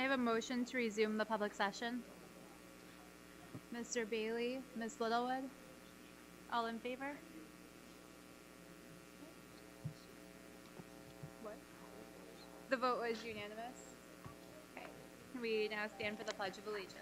have a motion to resume the public session? Mr. Bailey, Ms. Littlewood, all in favor? What? The vote was unanimous. Okay. We now stand for the Pledge of Allegiance.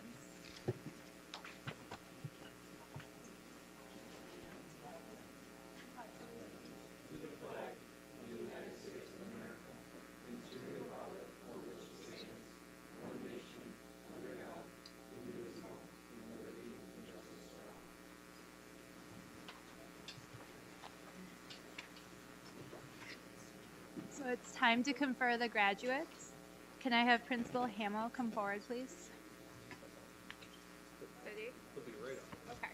So it's time to confer the graduates. Can I have Principal Hamill come forward, please? Ready? Okay.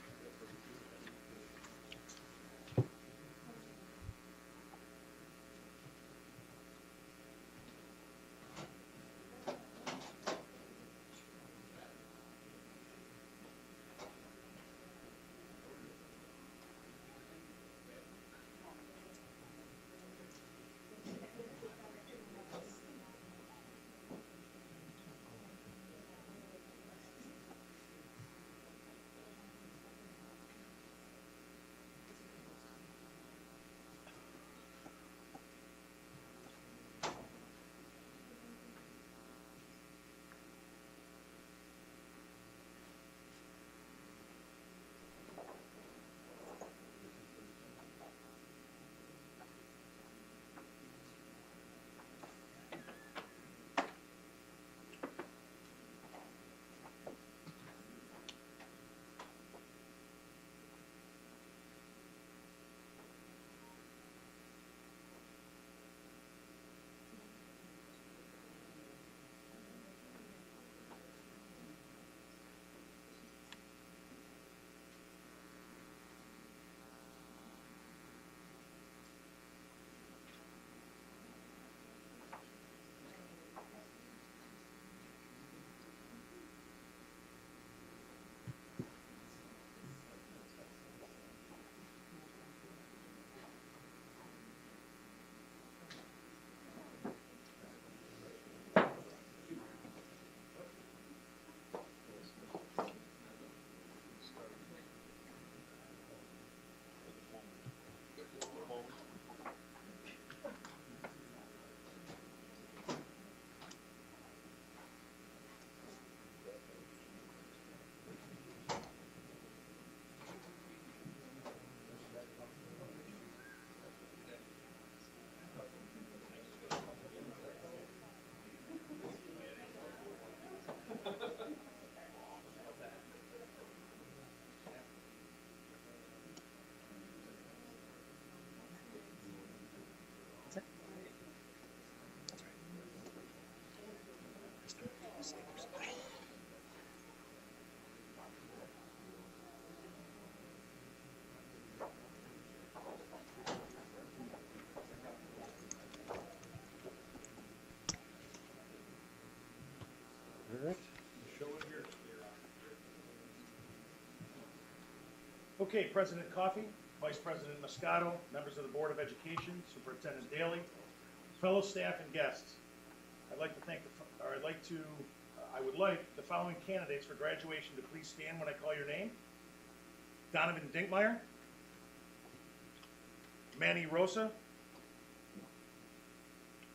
Okay, President Coffey, Vice President Moscato, members of the Board of Education, Superintendent Daly, fellow staff and guests. I would like the following candidates for graduation to please stand when I call your name. Donovan Dinkmeyer, Manny Rosa,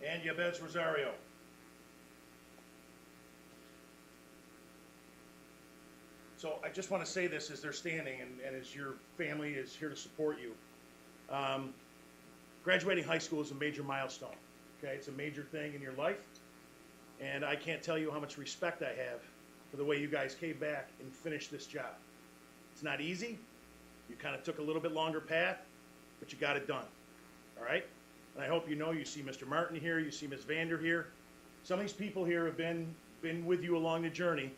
and Yabez Rosario. So I just want to say this as they're standing and as your family is here to support you. Graduating high school is a major milestone, okay? It's a major thing in your life. And I can't tell you how much respect I have for the way you guys came back and finished this job. It's not easy. You kind of took a little bit longer path, but you got it done, all right? And I hope you know, you see Mr. Martin here, you see Ms. Vander here. Some of these people here have been with you along the journey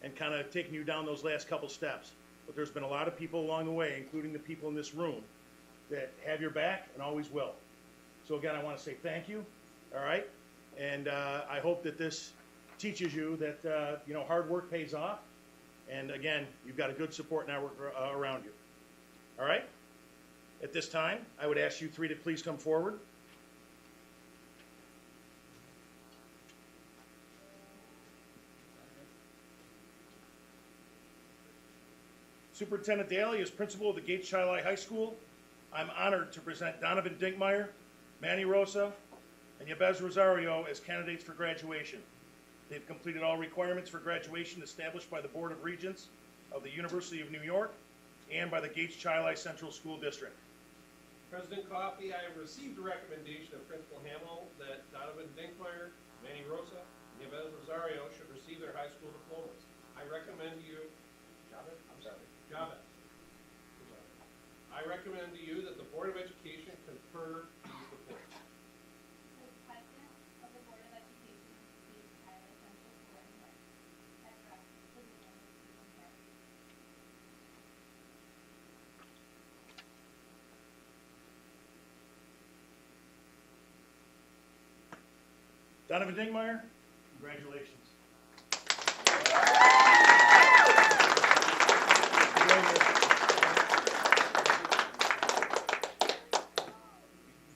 and kind of taking you down those last couple steps. But there's been a lot of people along the way, including the people in this room, that have your back and always will. So again, I want to say thank you, all right? And I hope that this teaches you that hard work pays off. And again, you've got a good support network around you. All right? At this time, I would ask you three to please come forward. Superintendent Daly, as principal of the Gates Chi High School, I'm honored to present Donovan Dinkmeyer, Manny Rosa, and Yabez Rosario as candidates for graduation. They've completed all requirements for graduation established by the Board of Regents of the University of New York and by the Gates Chi Central School District. President Coffey, I have received a recommendation of Principal Hamill that Donovan Dinkmeyer, Manny Rosa, and Yabez Rosario should receive their high school diplomas. I recommend you, Javed. I recommend to you that the Board of Education confer these diplomas. As President of the Board of Education of the Gates Chi Central School in York, I direct the diplomas to be compared. Donovan Dinkmeyer, congratulations.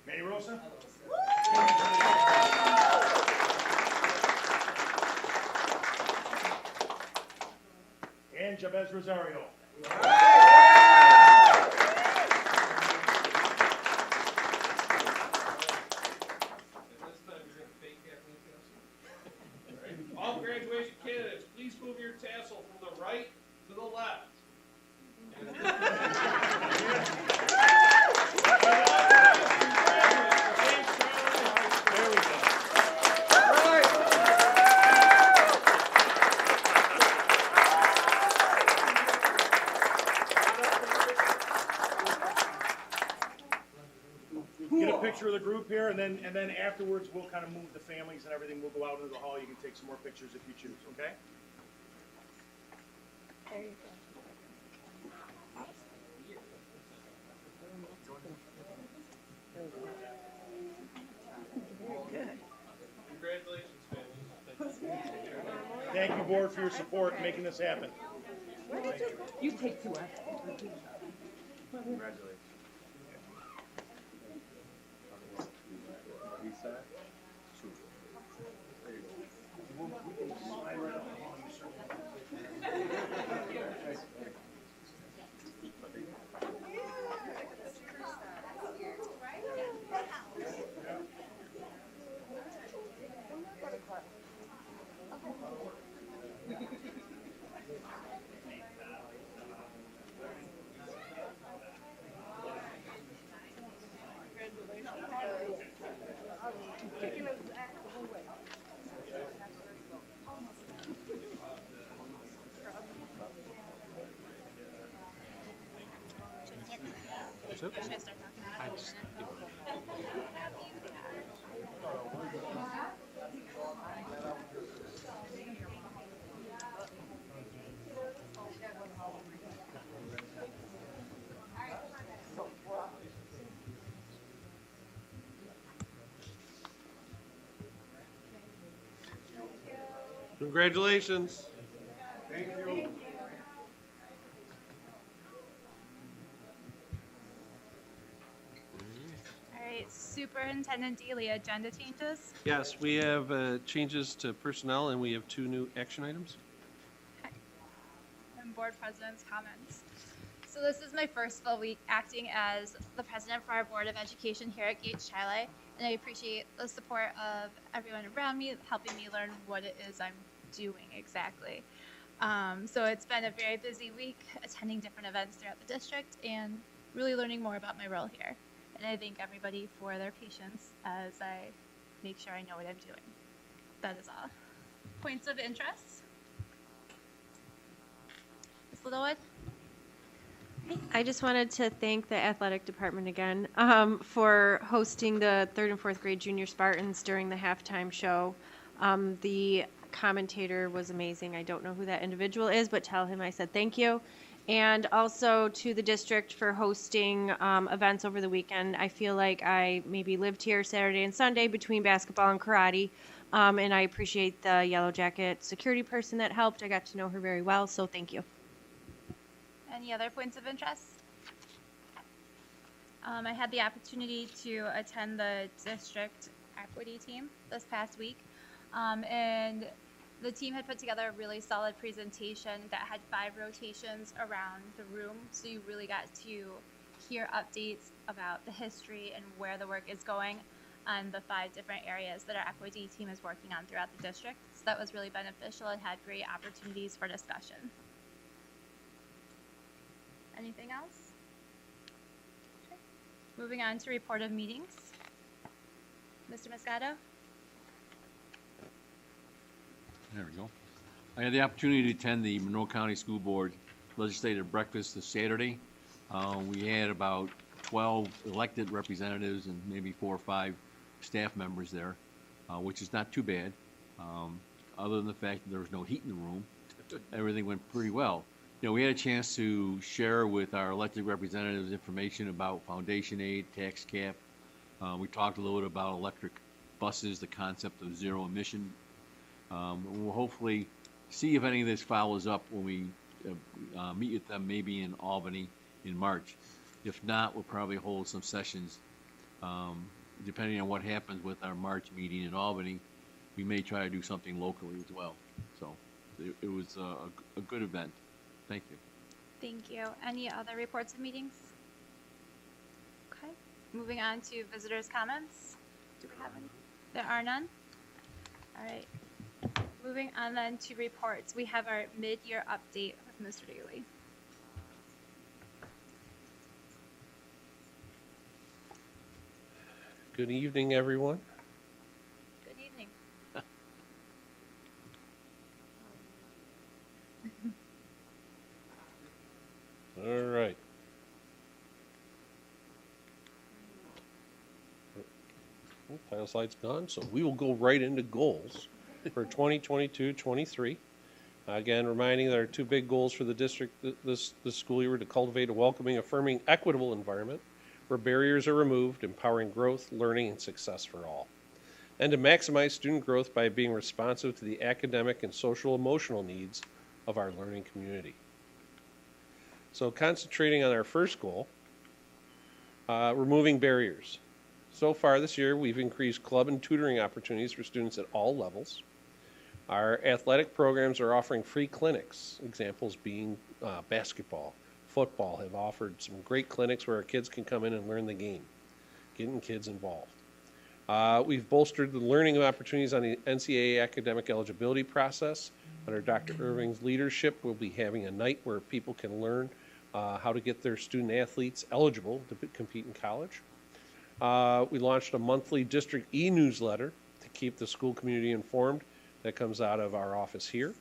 Manny Rosa? And Jabez Rosario. All graduation candidates, please move your tassel from the right to the left. There we go. Get a picture of the group here, and then afterwards we'll kind of move the families and everything. We'll go out into the hall. You can take some more pictures if you choose. Okay? There you go. Congratulations, family. Thank you, board, for your support in making this happen. You take 2 after. Congratulations. Should I start talking? Congratulations. Thank you. All right, Superintendent Daly, agenda changes. Yes, we have changes to personnel, and we have 2 new action items. And board president's comments. So this is my first full week acting as the president for our Board of Education here at Gates Chi, and I appreciate the support of everyone around me, helping me learn what it is I'm doing exactly. So it's been a very busy week attending different events throughout the district and really learning more about my role here. And I thank everybody for their patience as I make sure I know what I'm doing. That is all. Points of interest? Ms. Littlewood? I just wanted to thank the athletic department again for hosting the 3rd and 4th grade junior Spartans during the halftime show. The commentator was amazing. I don't know who that individual is, but tell him I said thank you. And also to the district for hosting events over the weekend. I feel like I maybe lived here Saturday and Sunday between basketball and karate. And I appreciate the Yellow Jacket security person that helped. I got to know her very well, so thank you. Any other points of interest? I had the opportunity to attend the district equity team this past week, and The team had put together a really solid presentation that had 5 rotations around the room, so you really got to hear updates about the history and where the work is going on the 5 different areas that our equity team is working on throughout the district. So that was really beneficial and had great opportunities for discussion. Anything else? Okay. Moving on to report of meetings. Mr. Moscato? There we go. I had the opportunity to attend the Monroe County School Board Legislative Breakfast this Saturday. We had about 12 elected representatives and maybe 4 or 5 staff members there, which is not too bad. Other than the fact that there was no heat in the room, everything went pretty well. You know, we had a chance to share with our elected representatives information about foundation aid, tax cap. We talked a little bit about electric buses, the concept of zero emission. We'll hopefully see if any of this follows up when we meet with them maybe in Albany in March. If not, we'll probably hold some sessions. Depending on what happens with our March meeting in Albany, we may try to do something locally as well. So it was a good event. Thank you. Thank you. Any other reports of meetings? Okay. Moving on to visitors' comments. Do we have any? There are none? All right. Moving on then to reports. We have our mid-year update with Mr. Daly. Good evening, everyone. Good evening. All right. Title slide's gone, so we will go right into goals for 2022-23. Again, reminding that our 2 big goals for the district this school year were to cultivate a welcoming, affirming, equitable environment where barriers are removed, empowering growth, learning, and success for all. And to maximize student growth by being responsive to the academic and social emotional needs of our learning community. So concentrating on our first goal, removing barriers. So far this year, we've increased club and tutoring opportunities for students at all levels. Our athletic programs are offering free clinics, examples being basketball, football have offered some great clinics where our kids can come in and learn the game, getting kids involved. We've bolstered the learning opportunities on the NCAA academic eligibility process. Under Dr. Irving's leadership, we'll be having a night where people can learn how to get their student athletes eligible to compete in college. We launched a monthly district e-newsletter to keep the school community informed. That comes out of our office here.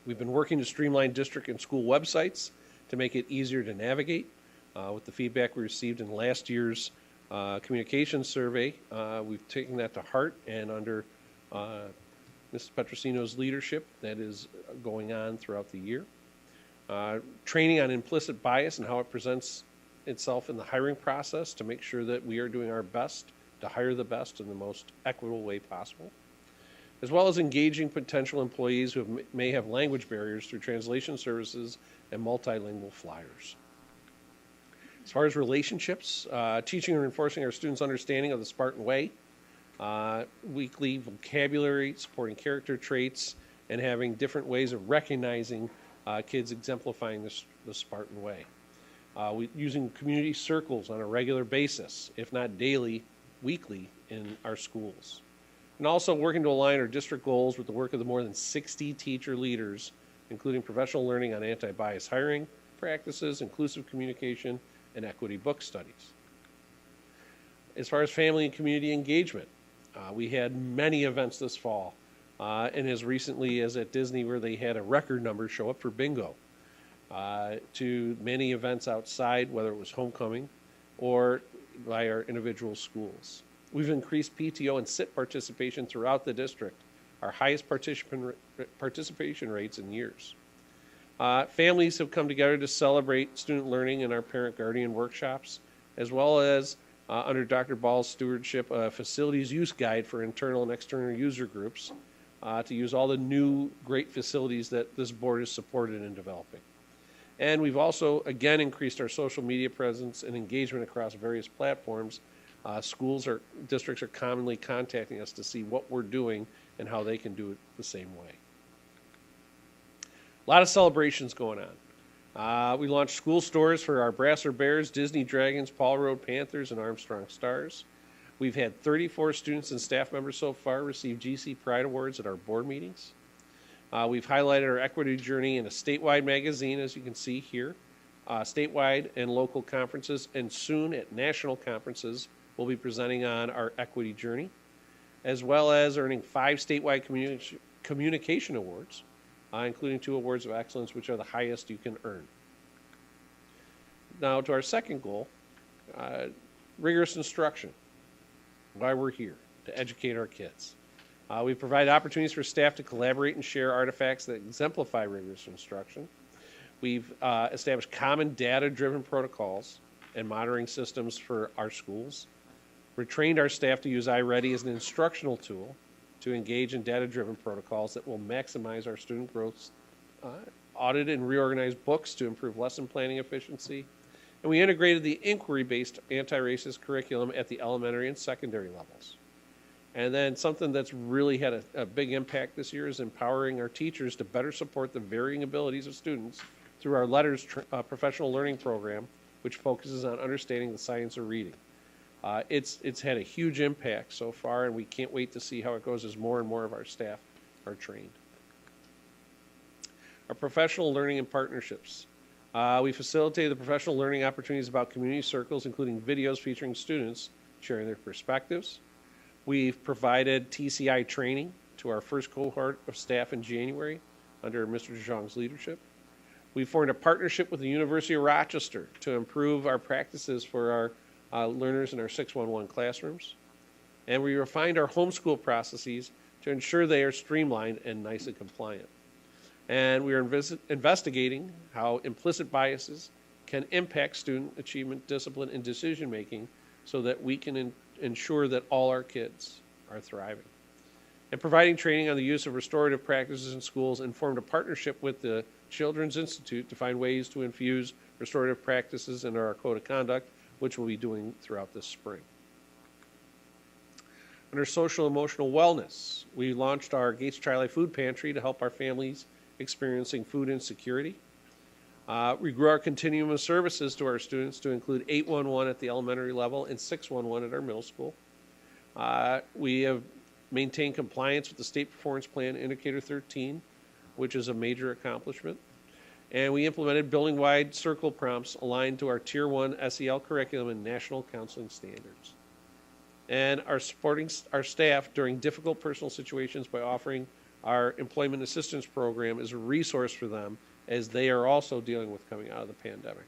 We've been working to streamline district and school websites to make it easier to navigate. With the feedback we received in last year's communications survey, we've taken that to heart, and under Mrs. Petrosino's leadership, that is going on throughout the year. Training on implicit bias and how it presents itself in the hiring process to make sure that we are doing our best to hire the best in the most equitable way possible, as well as engaging potential employees who may have language barriers through translation services and multilingual flyers. As far as relationships, teaching and reinforcing our students' understanding of the Spartan Way, weekly vocabulary, supporting character traits, and having different ways of recognizing kids exemplifying the Spartan Way. Using community circles on a regular basis, if not daily, weekly, in our schools. And also working to align our district goals with the work of the more than 60 teacher leaders, including professional learning on anti-bias hiring practices, inclusive communication, and equity book studies. As far as family and community engagement, we had many events this fall, and as recently as at Disney, where they had a record number show up for bingo, to many events outside, whether it was homecoming or by our individual schools. We've increased PTO and SIT participation throughout the district, our highest participation rates in years. Families have come together to celebrate student learning in our parent-guardian workshops, as well as, under Dr. Ball's stewardship, a facilities use guide for internal and external user groups to use all the new great facilities that this board has supported in developing. And we've also, again, increased our social media presence and engagement across various platforms. Schools or districts are commonly contacting us to see what we're doing and how they can do it the same way. A lot of celebrations going on. We launched school stores for our Brasser Bears, Disney Dragons, Paul Road Panthers, and Armstrong Stars. We've had 34 students and staff members so far receive GC Pride Awards at our board meetings. We've highlighted our equity journey in a statewide magazine, as you can see here. Statewide and local conferences, and soon at national conferences, we'll be presenting on our equity journey, as well as earning 5 statewide communication awards, including 2 awards of excellence, which are the highest you can earn. Now to our second goal, rigorous instruction. Why we're here, to educate our kids. We provide opportunities for staff to collaborate and share artifacts that exemplify rigorous instruction. We've established common data-driven protocols and monitoring systems for our schools. We've trained our staff to use iReady as an instructional tool to engage in data-driven protocols that will maximize our student growth, audited and reorganized books to improve lesson planning efficiency, and we integrated the inquiry-based anti-racist curriculum at the elementary and secondary levels. And then something that's really had a big impact this year is empowering our teachers to better support the varying abilities of students through our LETTERS professional learning program, which focuses on understanding the science of reading. It's had a huge impact so far, and we can't wait to see how it goes as more and more of our staff are trained. Our professional learning and partnerships. We facilitated the professional learning opportunities about community circles, including videos featuring students sharing their perspectives. We've provided TCI training to our first cohort of staff in January under Mr. Zhang's leadership. We formed a partnership with the University of Rochester to improve our practices for our learners in our 611 classrooms. And we refined our homeschool processes to ensure they are streamlined and NICE compliant. And we are investigating how implicit biases can impact student achievement, discipline, and decision making so that we can ensure that all our kids are thriving. And providing training on the use of restorative practices in schools, and formed a partnership with the Children's Institute to find ways to infuse restorative practices into our code of conduct, which we'll be doing throughout this spring. Under social emotional wellness, we launched our Gates Child Food Pantry to help our families experiencing food insecurity. We grew our continuum of services to our students to include 811 at the elementary level and 611 at our middle school. We have maintained compliance with the State Performance Plan Indicator 13, which is a major accomplishment. And we implemented building-wide circle prompts aligned to our Tier 1 SEL curriculum and national counseling standards. And are supporting our staff during difficult personal situations by offering our employment assistance program as a resource for them, as they are also dealing with coming out of the pandemic.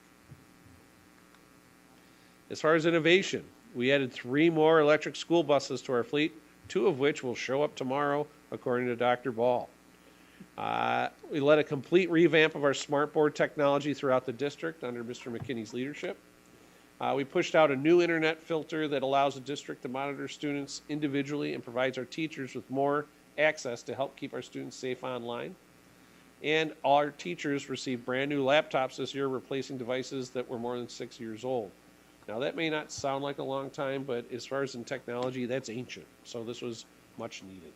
As far as innovation, we added 3 more electric school buses to our fleet, 2 of which will show up tomorrow, according to Dr. Ball. We led a complete revamp of our smartboard technology throughout the district under Mr. McKinney's leadership. We pushed out a new internet filter that allows the district to monitor students individually and provides our teachers with more access to help keep our students safe online. And all our teachers received brand new laptops this year, replacing devices that were more than 6 years old. Now that may not sound like a long time, but as far as in technology, that's ancient. So this was much needed.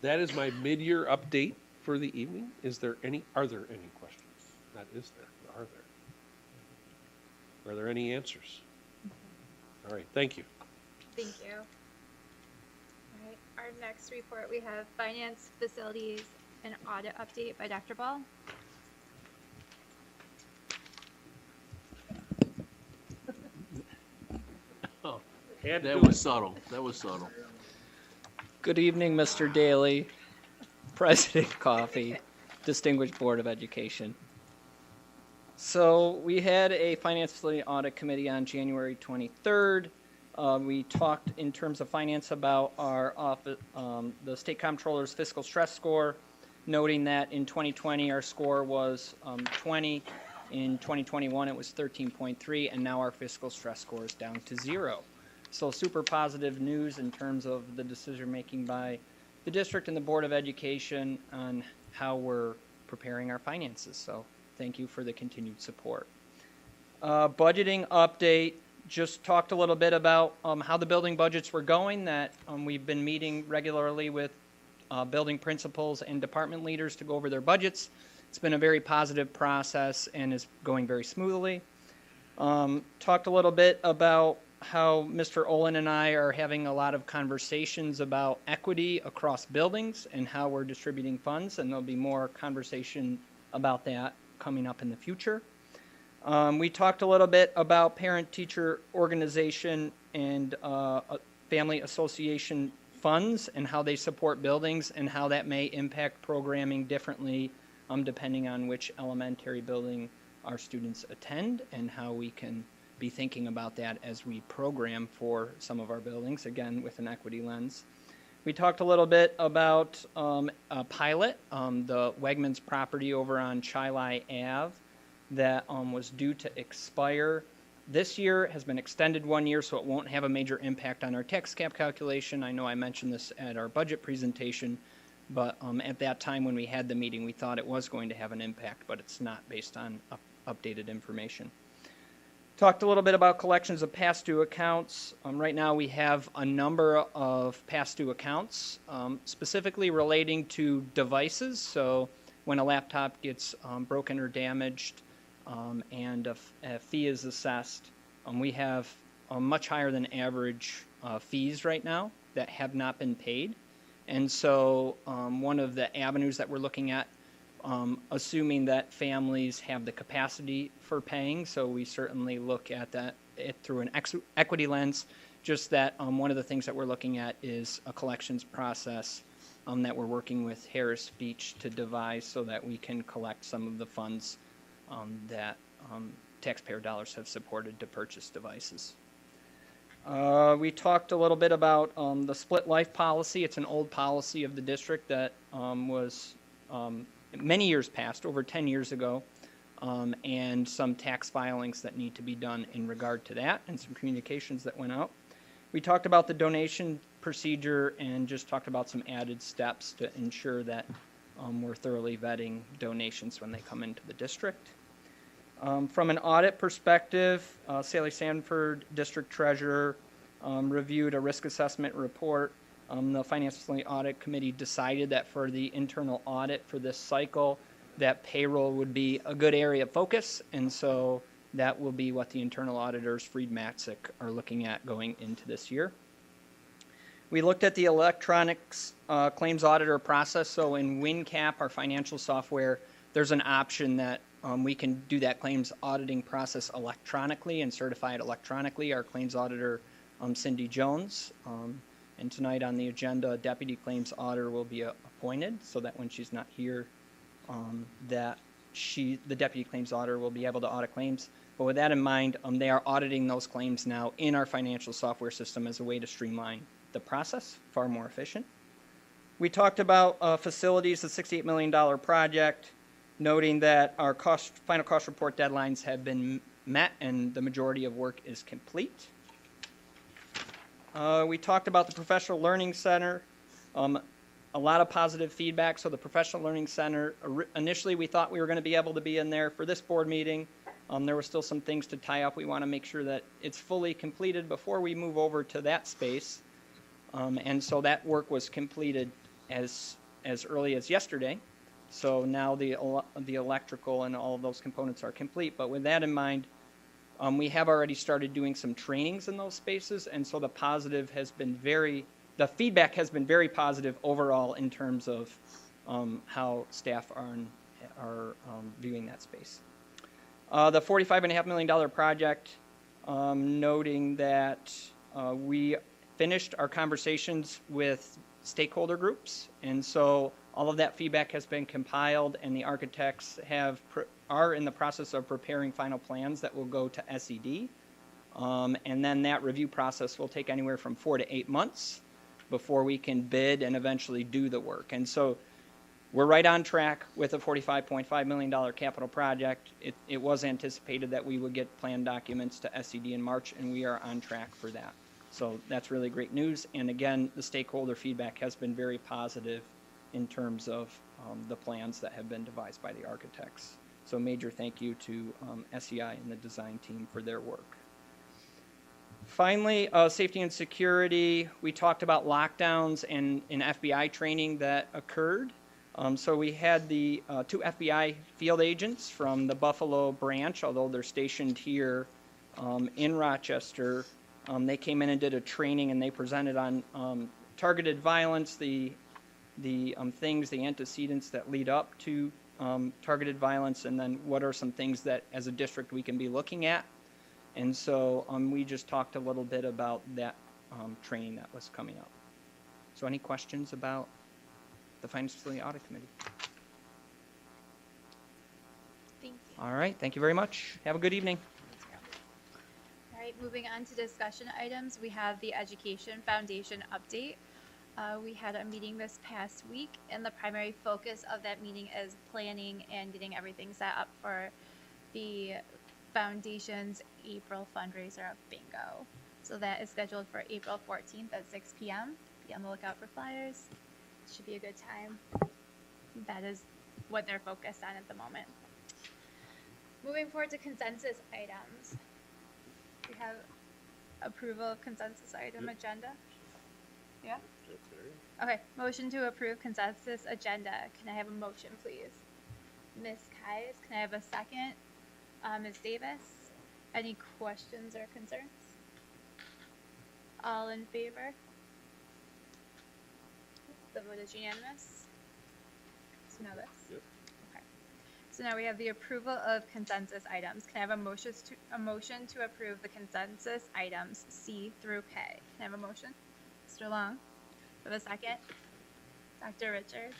That is my mid-year update for the evening. Are there any questions? Not is there, are there? Are there any answers? All right, thank you. Thank you. All right, our next report, we have Finance, Facilities, and Audit Update by Dr. Ball. Oh, that was subtle. That was subtle. Good evening, Mr. Daly, President Coffey, distinguished Board of Education. So we had a Finance Facility Audit Committee on January 23rd. We talked in terms of finance about our office, the State Comptroller's fiscal stress score, noting that in 2020 our score was 20, in 2021 it was 13.3, and now our fiscal stress score is down to 0. So super positive news in terms of the decision making by the district and the Board of Education on how we're preparing our finances. So thank you for the continued support. Budgeting update. just talked a little bit about how the building budgets were going, that we've been meeting regularly with building principals and department leaders to go over their budgets. It's been a very positive process and is going very smoothly. Talked a little bit about how Mr. Olin and I are having a lot of conversations about equity across buildings and how we're distributing funds, and there'll be more conversation about that coming up in the future. We talked a little bit about parent-teacher organization and family association funds and how they support buildings and how that may impact programming differently depending on which elementary building our students attend, and how we can be thinking about that as we program for some of our buildings, again, with an equity lens. We talked a little bit about a pilot, the Wegmans property over on Chilai Ave that was due to expire this year, has been extended 1 year, so it won't have a major impact on our tax cap calculation. I know I mentioned this at our budget presentation, but at that time when we had the meeting, we thought it was going to have an impact, but it's not based on updated information. Talked a little bit about collections of past due accounts. Right now we have a number of past due accounts, specifically relating to devices. So when a laptop gets broken or damaged and a fee is assessed, we have much higher than average fees right now that have not been paid. And so one of the avenues that we're looking at, assuming that families have the capacity for paying, so we certainly look at that through an equity lens, just that one of the things that we're looking at is a collections process that we're working with Harris Beach to devise so that we can collect some of the funds that taxpayer dollars have supported to purchase devices. We talked a little bit about the split life policy. It's an old policy of the district that was many years past, over 10 years ago, and some tax filings that need to be done in regard to that, and some communications that went out. We talked about the donation procedure and just talked about some added steps to ensure that we're thoroughly vetting donations when they come into the district. From an audit perspective, Sally Sanford, District Treasurer, reviewed a risk assessment report. The Finance Facility Audit Committee decided that for the internal audit for this cycle, that payroll would be a good area of focus, and so that will be what the internal auditors, Fried Matzik, are looking at going into this year. We looked at the electronics claims auditor process. So in WinCap, our financial software, there's an option that we can do that claims auditing process electronically and certify it electronically. Our claims auditor, Cindy Jones, and tonight on the agenda, a deputy claims auditor will be appointed so that when she's not here, the deputy claims auditor will be able to audit claims. But with that in mind, they are auditing those claims now in our financial software system as a way to streamline the process, far more efficient. We talked about facilities, the $68 million project, noting that our final cost report deadlines have been met and the majority of work is complete. We talked about the Professional Learning Center. A lot of positive feedback. So the Professional Learning Center, initially we thought we were going to be able to be in there for this board meeting. There were still some things to tie up. We want to make sure that it's fully completed before we move over to that space. And so that work was completed as early as yesterday. So now the electrical and all of those components are complete. But with that in mind, we have already started doing some trainings in those spaces, and so the feedback has been very positive overall in terms of how staff are viewing that space. The $45.5 million project, noting that we finished our conversations with stakeholder groups, and so all of that feedback has been compiled, and the architects are in the process of preparing final plans that will go to SED. And then that review process will take anywhere from 4 to 8 months before we can bid and eventually do the work. And so we're right on track with a $45.5 million capital project. It was anticipated that we would get plan documents to SED in March, and we are on track for that. So that's really great news. And again, the stakeholder feedback has been very positive in terms of the plans that have been devised by the architects. So major thank you to SEI and the design team for their work. Finally, safety and security, we talked about lockdowns and FBI training that occurred. So we had the 2 FBI field agents from the Buffalo branch, although they're stationed here in Rochester. They came in and did a training, and they presented on targeted violence, the things, the antecedents that lead up to targeted violence, and then what are some things that as a district we can be looking at. And so we just talked a little bit about that training that was coming up. So any questions about the Finance Facility Audit Committee? Thank you. All right, thank you very much. Have a good evening. All right, moving on to discussion items, we have the Education Foundation update. We had a meeting this past week, and the primary focus of that meeting is planning and getting everything set up for the Foundation's April fundraiser of bingo. So that is scheduled for April 14th at 6 p.m. Be on the lookout for flyers. Should be a good time. That is what they're focused on at the moment. Moving forward to consensus items. We have approval of consensus item agenda. Yeah? Okay, motion to approve consensus agenda. Can I have a motion, please? Ms. Kais, can I have a second? Ms. Davis, any questions or concerns? All in favor? The vote is unanimous. So now this? Yep. Okay. So now we have the approval of consensus items. Can I have a motion to approve the consensus items C through K? Can I have a motion? Mr. Long, for the second. Dr. Richards,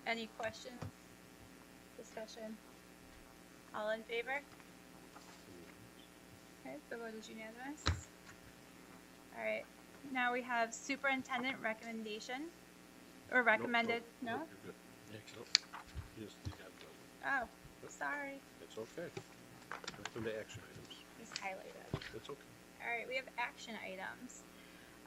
any questions? Discussion? All in favor? Okay, the vote is unanimous. All right, now we have superintendent recommendation, or recommended, no? You're good. Next up. Yes, you got that one. Oh, sorry, It's okay. Open to action items. just highlighted. It's okay. All right, we have action items.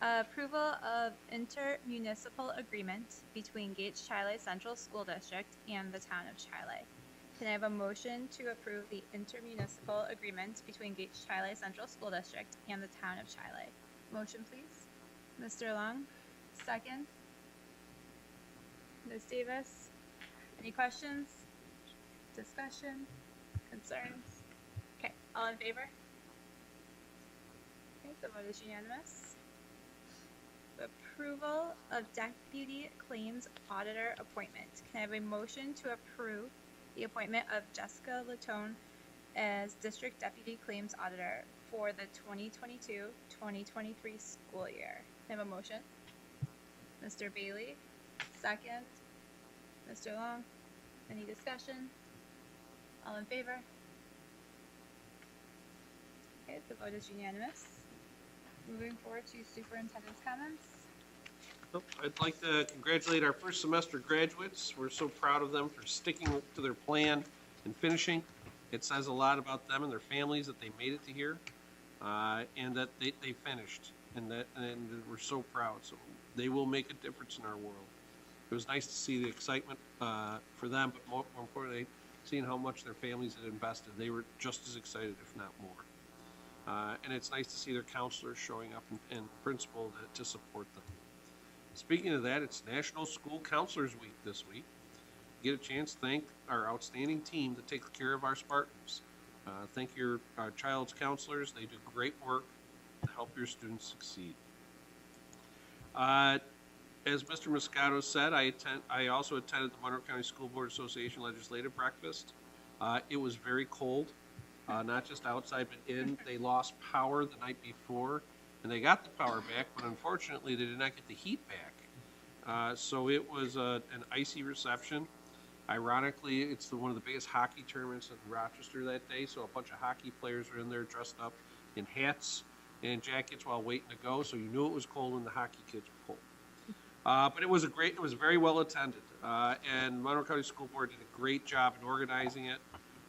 Approval of intermunicipal agreement between Gates-Chile Central School District and the town of Chile. Can I have a motion to approve the intermunicipal agreement between Gates-Chile Central School District and the town of Chile? Motion, please. Mr. Long, second. Ms. Davis, any questions? Discussion? Concerns? Okay, all in favor? Okay, the vote is unanimous. Approval of deputy claims auditor appointment. Can I have a motion to approve the appointment of Jessica Latone as district deputy claims auditor for the 2022-2023 school year? Can I have a motion? Mr. Bailey, second. Mr. Long, any discussion? All in favor? Okay, the vote is unanimous. Moving forward to superintendent's comments. I'd like to congratulate our first semester graduates. We're so proud of them for sticking to their plan and finishing. It says a lot about them and their families that they made it to here, and that they finished, and we're so proud. So they will make a difference in our world. It was nice to see the excitement for them, but more importantly, seeing how much their families had invested. They were just as excited, if not more. And it's nice to see their counselors showing up and principal to support them. Speaking of that, it's National School Counselors Week this week. Get a chance to thank our outstanding team that takes care of our Spartans. Thank your child's counselors. They do great work to help your students succeed. As Mr. Moscato said, I also attended the Monroe County School Board Association Legislative Breakfast. It was very cold, not just outside but in. They lost power the night before, and they got the power back, but unfortunately they did not get the heat back. So it was an icy reception. Ironically, it's one of the biggest hockey tournaments in Rochester that day, so a bunch of hockey players were in there dressed up in hats and jackets while waiting to go, so you knew it was cold when the hockey kids were cold. But it was very well attended, and Monroe County School Board did a great job in organizing it,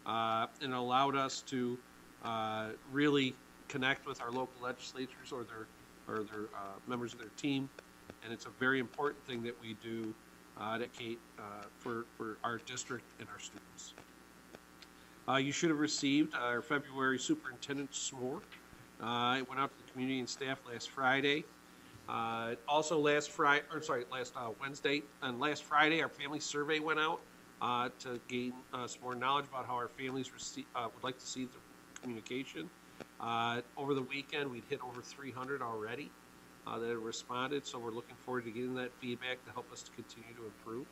and allowed us to really connect with our local legislators or their members of their team, and it's a very important thing that we do at Kate for our district and our students. You should have received our February superintendent s'more. It went out to the community and staff last Friday. Also last Wednesday and last Friday, our family survey went out to gain some more knowledge about how our families would like to see the communication. Over the weekend, we'd hit over 300 already that have responded, so we're looking forward to getting that feedback to help us to continue to improve.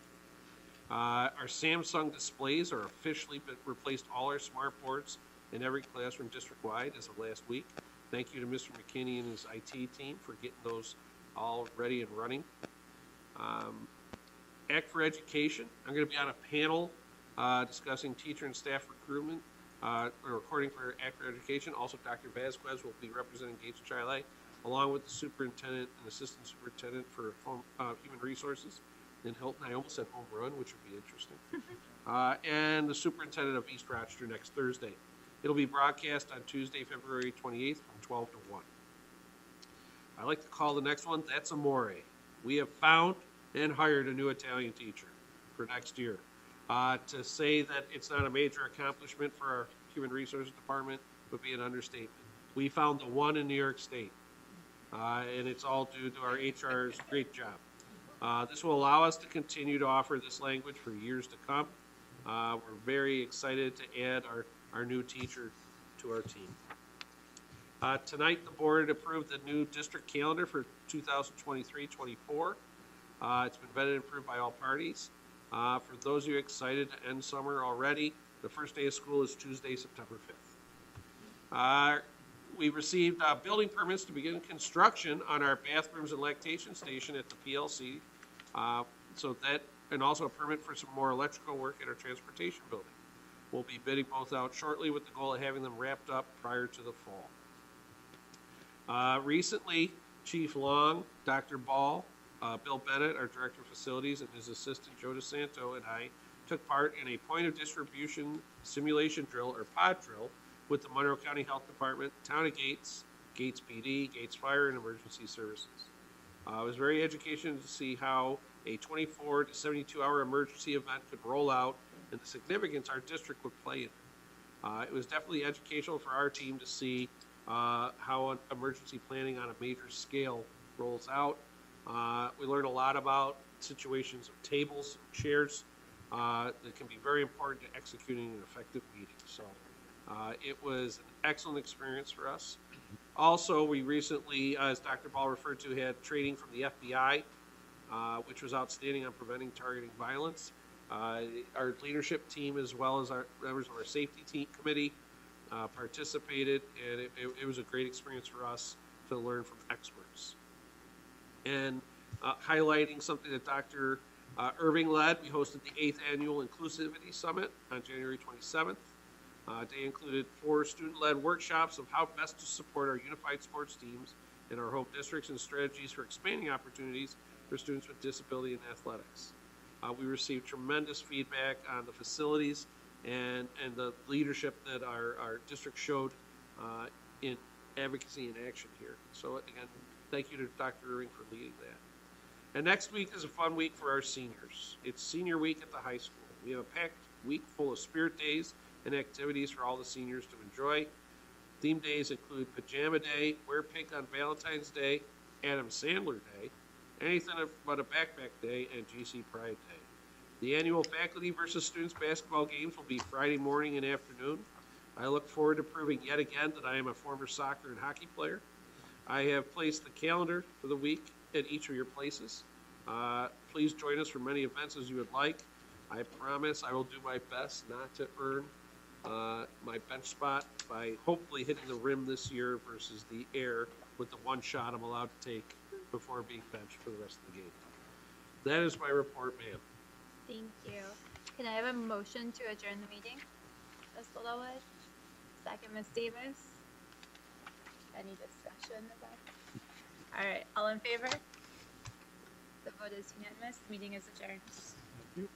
Our Samsung displays are officially replaced all our smart boards in every classroom district-wide as of last week. Thank you to Mr. McKinney and his IT team for getting those all ready and running. Act for Education. I'm going to be on a panel discussing teacher and staff recruitment. Recording for Act for Education. Also, Dr. Vasquez will be representing Gates Chile, along with the superintendent and assistant superintendent for human resources in Hilton. I almost said home run, which would be interesting. And the superintendent of East Rochester next Thursday. It'll be broadcast on Tuesday, February 28th from 12 to 1. I like to call the next one, That's Amore. We have found and hired a new Italian teacher for next year. To say that it's not a major accomplishment for our Human Resources Department would be an understatement. We found the one in New York State, and it's all due to our HR's great job. This will allow us to continue to offer this language for years to come. We're very excited to add our new teacher to our team. Tonight, the board approved the new district calendar for 2023-24. It's been vetted and approved by all parties. For those of you excited to end summer already, the first day of school is Tuesday, September 5th. We received building permits to begin construction on our bathrooms and lactation station at the PLC. And also a permit for some more electrical work at our transportation building. We'll be bidding both out shortly with the goal of having them wrapped up prior to the fall. Recently, Chief Long, Dr. Ball, Bill Bennett, our Director of Facilities, and his assistant, Joe DeSanto, and I took part in a point of distribution simulation drill, or pod drill, with the Monroe County Health Department, Town of Gates, Gates PD, Gates Fire, and Emergency Services. It was very educational to see how a 24 to 72-hour emergency event could roll out and the significance our district would play in it. It was definitely educational for our team to see how emergency planning on a major scale rolls out. We learned a lot about situations of tables, chairs, that can be very important to executing an effective meeting. So it was an excellent experience for us. Also, we recently, as Dr. Ball referred to, had training from the FBI, which was outstanding on preventing targeting violence. Our leadership team, as well as our members of our safety team committee, participated, and it was a great experience for us to learn from experts. And highlighting something that Dr. Irving led, we hosted the 8th Annual Inclusivity Summit on January 27th. They included 4 student-led workshops of how best to support our unified sports teams in our home districts and strategies for expanding opportunities for students with disability in athletics. We received tremendous feedback on the facilities and the leadership that our district showed in advocacy and action here. So again, thank you to Dr. Irving for leading that. And next week is a fun week for our seniors. It's senior week at the high school. We have a packed week full of spirit days and activities for all the seniors to enjoy. Theme days include Pajama Day, Wear Pink on Valentine's Day, Adam Sandler Day, Anything But a Backpack Day, and GC Pride Day. The annual faculty versus students basketball games will be Friday morning and afternoon. I look forward to proving yet again that I am a former soccer and hockey player. I have placed the calendar for the week at each of your places. Please join us for many events as you would like. I promise I will do my best not to earn my bench spot by hopefully hitting the rim this year versus the air with the one shot I'm allowed to take before being benched for the rest of the game. That is my report, ma'am. Thank you. Can I have a motion to adjourn the meeting? Ms. Littlewood? Second, Ms. Davis? Any discussion about? All right, all in favor? The vote is unanimous. The meeting is adjourned. Thank you.